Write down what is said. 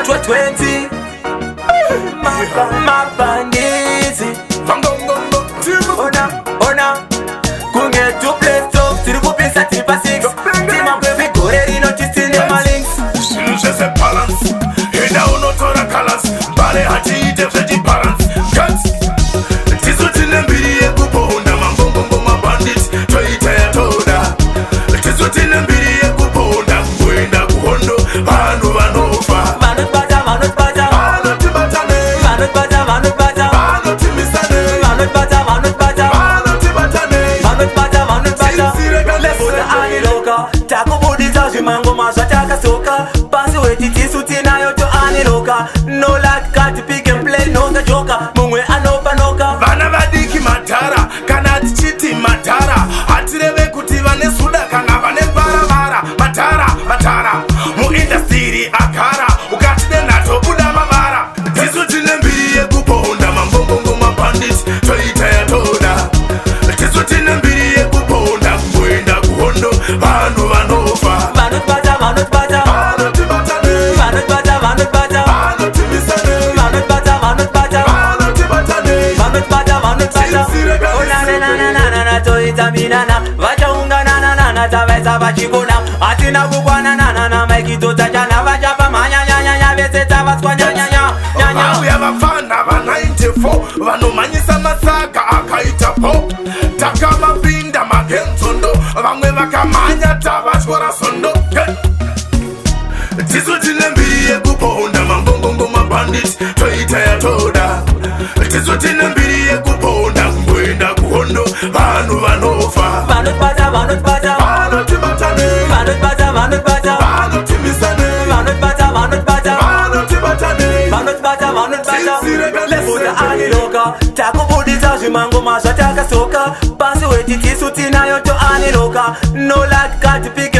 20 mabandizi ona kunge tuple stop tiri kupisa tipa 6 tima kwevi gore rino tisine malinks sinuzese balance ida unotora colors mbale hatiite veti balance guts tizutine mbiri yekuponda mambongongo mabandits toita yatoda tizutine mbiri yekuponda kuenda kuhondo vanhu vanofa takubudisa zvimangoma zvatakasoka pasi wetitisu tinayo to aniroka no like kati pick and play nonga joka mumwe anopa noka vana vadiki madhara kana tichiti madhara hatireve kuti vane suda kana vane mbaravara madhara muindastiri agara ukati nenato buda mavara tisu tine mbiri yekuponda mambongongo mabandits toita yatoda tisu tine mbiri yekuponda kuenda kuhondo vanhu vanofa toitaminana vachaungananana tavaisa vachikona hatina kukwananana maikitotachana vachapa manyanyanyanya vese tavatswa nyanyauya vafana va94 vanomhanyisa masaga akaita po takamapinda magenzondo vamwe vakamhanya tavatyora sondo tisu tine mbiri yekuponda mambongongo mabandits toita yatoda tisu tine mbiri yekuponda kungoenda kuhondo vanhu vanofa takubudisa zvimangoma zvatakasoka pasi wetitisu tinayo to aniroka no like kati pike